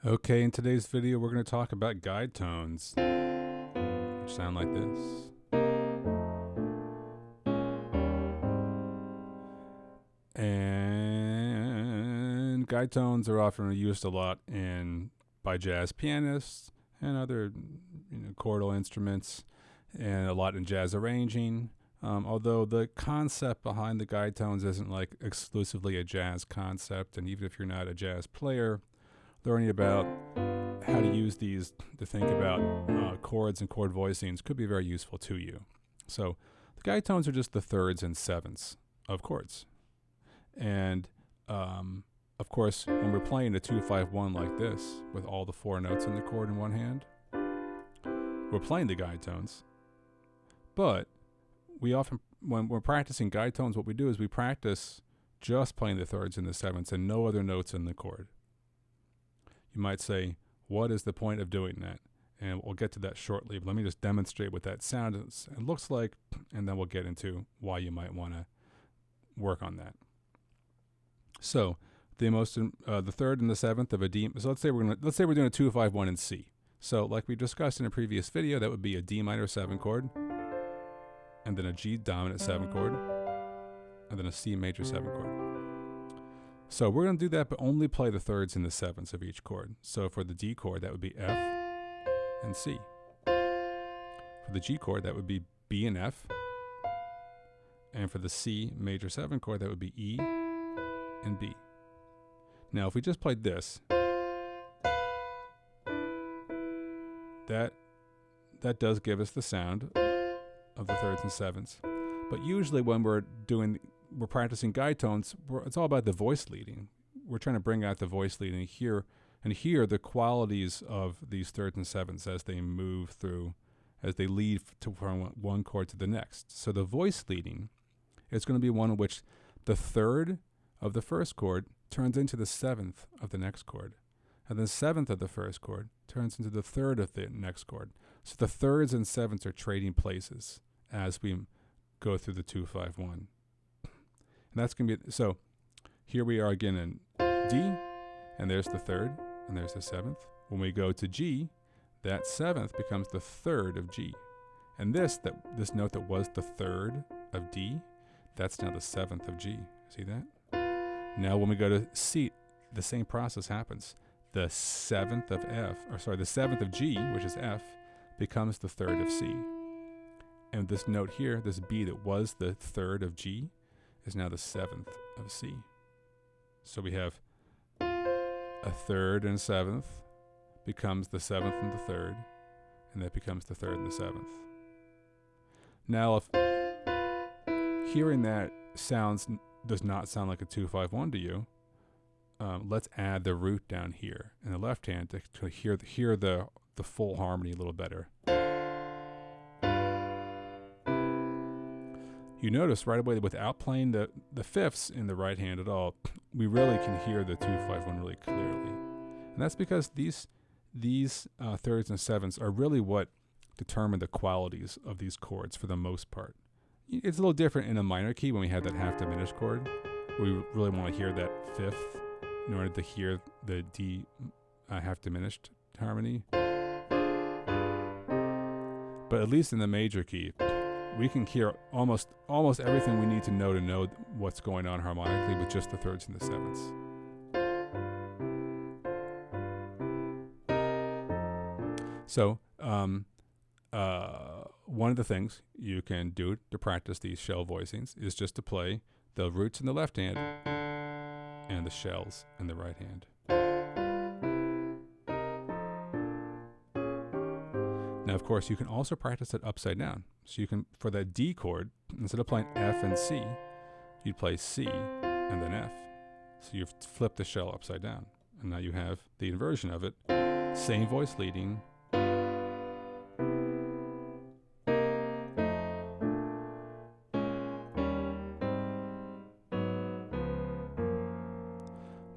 Okay, in today's video, we're going to talk about guide tones, which sound like this. And guide tones are often used a lot by jazz pianists and other chordal instruments, and a lot in jazz arranging. Although the concept behind the guide tones isn't like exclusively a jazz concept, and even if you're not a jazz player, learning about how to use these to think about chords and chord voicings could be very useful to you. So the guide tones are just the thirds and sevenths of chords. And of course, when we're playing a 2-5-1 like this, with all the four notes in the chord in one hand, we're playing the guide tones. But we often, when we're practicing guide tones, what we do is we practice just playing the thirds and the sevenths and no other notes in the chord. You might say, what is the point of doing that? And we'll get to that shortly, but let me just demonstrate what that sound is and looks like, and then we'll get into why you might want to work on that. So the third and the seventh of a D. So let's say we're doing a 2-5-1 in C. So like we discussed in a previous video, that would be a D minor 7 chord, and then a G dominant 7 chord, and then a C major 7 chord. So we're going to do that, but only play the thirds and the sevenths of each chord. So for the D chord, that would be F and C. For the G chord, that would be B and F. And for the C major 7 chord, that would be E and B. Now, if we just played this, that does give us the sound of the thirds and sevenths. But usually when we're practicing guide tones, it's all about the voice leading. We're trying to bring out the voice leading and hear the qualities of these thirds and sevenths as they move through, as they lead from one chord to the next. So the voice leading is going to be one in which the third of the first chord turns into the seventh of the next chord, and the seventh of the first chord turns into the third of the next chord. So the thirds and sevenths are trading places as we go through the 2-5-1. And that's going to be, so here we are again in D, and there's the third, and there's the seventh. When we go to G, that seventh becomes the third of G. And this note that was the third of D, that's now the seventh of G. See that? Now when we go to C, the same process happens. The seventh of G, which is F, becomes the third of C. And this note here, this B that was the third of G, is now the seventh of C. So we have a third and a seventh becomes the seventh and the third, and that becomes the third and the seventh. Now, if hearing that does not sound like a 2-5-1 to you, let's add the root down here in the left hand to hear the full harmony a little better. You notice right away that without playing the fifths in the right hand at all, we really can hear the 2-5-1 really clearly. And that's because these thirds and sevenths are really what determine the qualities of these chords for the most part. It's a little different in a minor key when we have that half diminished chord. We really want to hear that fifth in order to hear the D half diminished harmony. But at least in the major key, we can hear almost everything we need to know what's going on harmonically with just the thirds and the sevenths. So one of the things you can do to practice these shell voicings is just to play the roots in the left hand and the shells in the right hand. Now, of course, you can also practice it upside down. So you can, for that D chord, instead of playing F and C, you'd play C and then F. So you've flipped the shell upside down. And now you have the inversion of it. Same voice leading.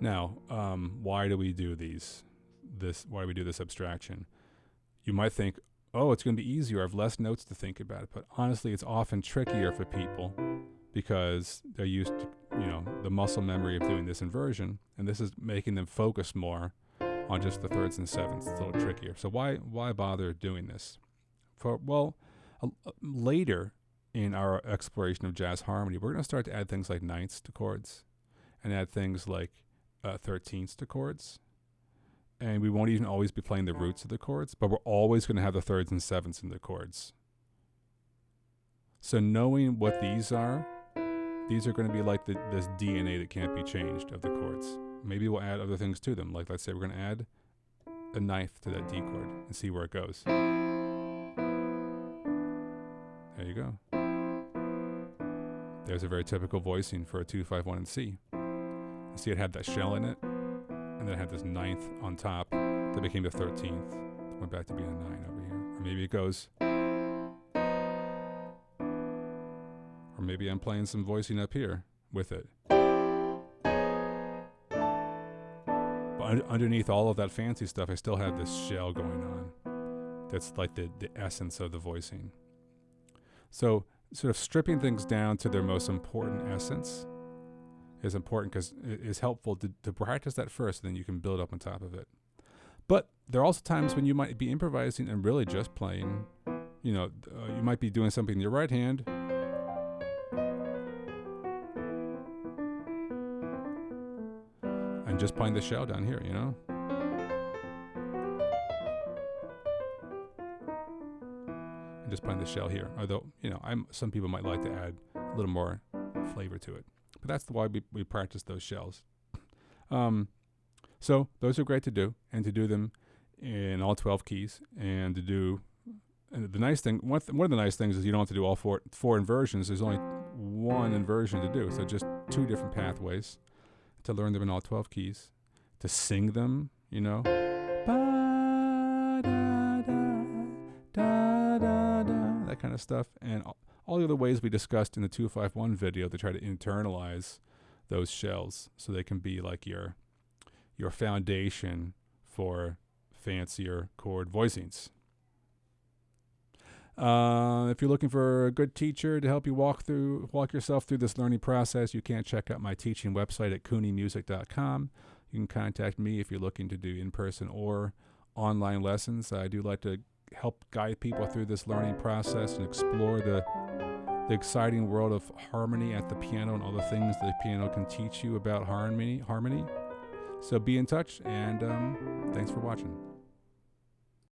Now, why do we do why do we do this abstraction? You might think, oh, it's going to be easier. I have less notes to think about. But honestly, it's often trickier for people because they're used to, the muscle memory of doing this inversion. And this is making them focus more on just the thirds and sevenths. It's a little trickier. So why bother doing this? Later in our exploration of jazz harmony, we're going to start to add things like ninths to chords and add things like 13ths to chords. And we won't even always be playing the roots of the chords, but we're always going to have the thirds and sevenths in the chords. So knowing what these are going to be like this DNA that can't be changed of the chords. Maybe we'll add other things to them. Like, let's say we're going to add a ninth to that D chord and see where it goes. There you go. There's a very typical voicing for a 2-5-1 in C. You see it had that shell in it, and then it had this ninth on top that became the 13th. Went back to being a 9 over here. Or maybe it goes... Or maybe I'm playing some voicing up here with it. But underneath all of that fancy stuff, I still have this shell going on. That's like the essence of the voicing. So sort of stripping things down to their most important essence is important because it is helpful to practice that first, and then you can build up on top of it. But there are also times when you might be improvising and really just playing, you might be doing something in your right hand, and just playing the shell down here, and just playing the shell here. Although, some people might like to add a little more flavor to it. But that's why we practice those shells. So those are great to do, and to do them in all 12 keys, and the nice thing, one of the nice things is you don't have to do all four inversions. There's only one inversion to do, so just 2 different pathways to learn them in all 12 keys, to sing them, that kind of stuff, and all the other ways we discussed in the 2-5-1 video to try to internalize those shells so they can be like your foundation for fancier chord voicings. If you're looking for a good teacher to help you walk yourself through this learning process, you can check out my teaching website at cooneymusic.com. You can contact me if you're looking to do in-person or online lessons. I do like to help guide people through this learning process and explore the exciting world of harmony at the piano and all the things the piano can teach you about harmony. So be in touch, and thanks for watching.